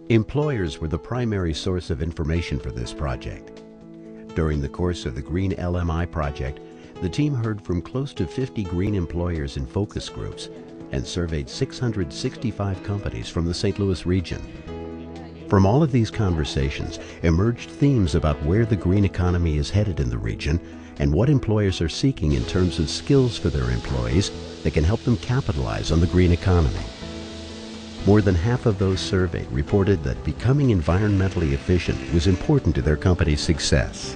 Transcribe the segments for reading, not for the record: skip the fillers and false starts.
Employers were the primary source of information for this project. During the course of the Green LMI project, the team heard from close to 50 green employers in focus groups and surveyed 665 companies from the St. Louis region. From all of these conversations emerged themes about where the green economy is headed in the region and what employers are seeking in terms of skills for their employees that can help them capitalize on the green economy. More than half of those surveyed reported that becoming environmentally efficient was important to their company's success.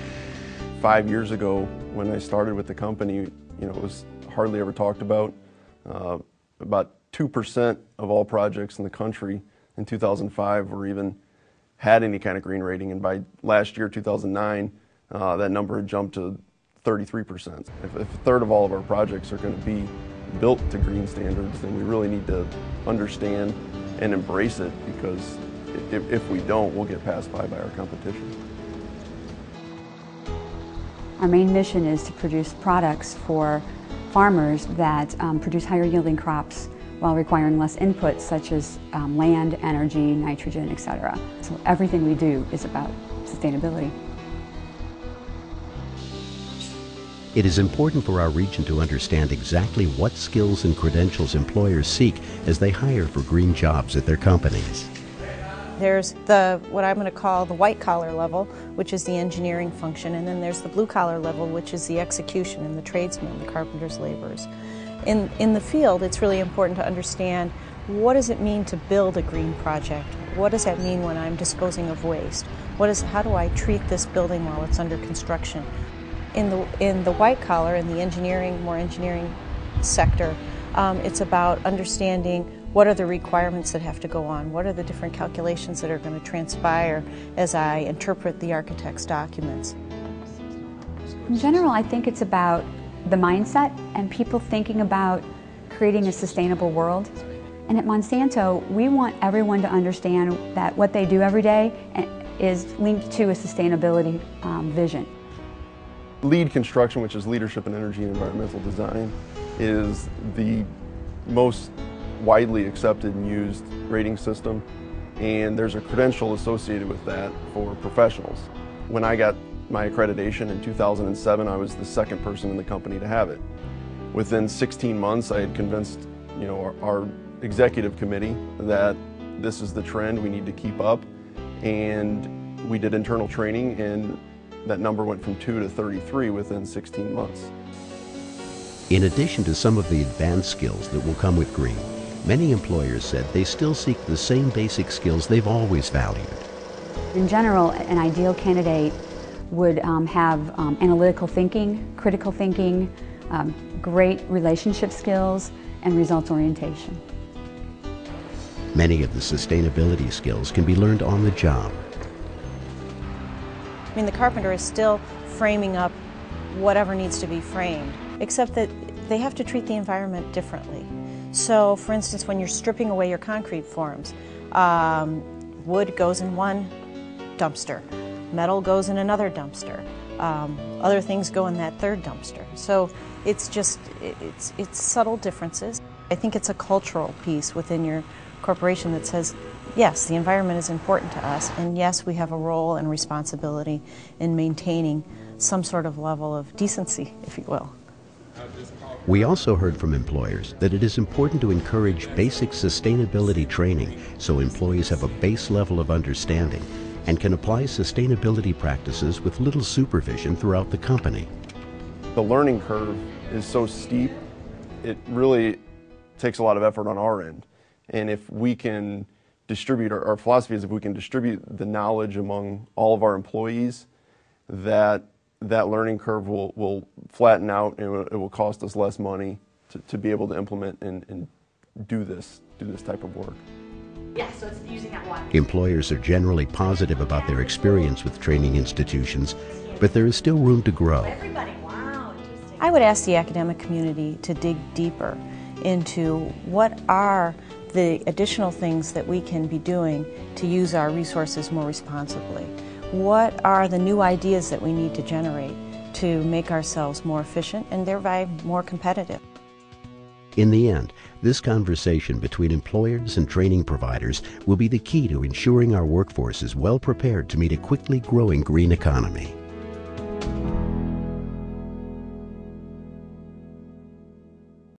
5 years ago, when I started with the company, it was hardly ever talked about. About 2% of all projects in the country in 2005 were even had any kind of green rating, and by last year, 2009, that number had jumped to 33%. If a third of all of our projects are going to be built to green standards, then we really need to understand and embrace it, because if we don't, we'll get passed by our competition. Our main mission is to produce products for farmers that produce higher yielding crops while requiring less inputs such as land, energy, nitrogen, etc. So everything we do is about sustainability. It is important for our region to understand exactly what skills and credentials employers seek as they hire for green jobs at their companies. There's what I'm going to call the white-collar level, which is the engineering function, and then there's the blue-collar level, which is the execution and the tradesmen, the carpenters, laborers. In the field, it's really important to understand, what does it mean to build a green project? What does that mean when I'm disposing of waste? How do I treat this building while it's under construction? In the white-collar, in the more engineering sector, it's about understanding what are the requirements that have to go on, what are the different calculations that are going to transpire as I interpret the architect's documents. In general, I think it's about the mindset and people thinking about creating a sustainable world. And at Monsanto, we want everyone to understand that what they do every day is linked to a sustainability vision. LEED construction, which is Leadership in Energy and Environmental Design, is the most widely accepted and used rating system, and there's a credential associated with that for professionals. When I got my accreditation in 2007, I was the second person in the company to have it. Within 16 months, I had convinced our executive committee that this is the trend, we need to keep up, and we did internal training, and that number went from 2 to 33 within 16 months. In addition to some of the advanced skills that will come with green, many employers said they still seek the same basic skills they've always valued. In general, an ideal candidate would have analytical thinking, critical thinking, great relationship skills, and results orientation. Many of the sustainability skills can be learned on the job. I mean, the carpenter is still framing up whatever needs to be framed, except that they have to treat the environment differently. So, for instance, when you're stripping away your concrete forms, wood goes in one dumpster, metal goes in another dumpster, other things go in that third dumpster. So it's subtle differences. I think it's a cultural piece within your corporation that says, yes, the environment is important to us, and yes, we have a role and responsibility in maintaining some sort of level of decency, if you will. We also heard from employers that it is important to encourage basic sustainability training so employees have a base level of understanding and can apply sustainability practices with little supervision throughout the company. The learning curve is so steep, it really takes a lot of effort on our end. And if we can distribute, our philosophy is if we can distribute the knowledge among all of our employees, that learning curve will flatten out, and it will cost us less money to be able to implement and do this type of work. Yeah, so it's using that one. Employers are generally positive about their experience with training institutions, but there is still room to grow. Everybody, wow, interesting. I would ask the academic community to dig deeper into what are the additional things that we can be doing to use our resources more responsibly. What are the new ideas that we need to generate to make ourselves more efficient and thereby more competitive? In the end, this conversation between employers and training providers will be the key to ensuring our workforce is well prepared to meet a quickly growing green economy.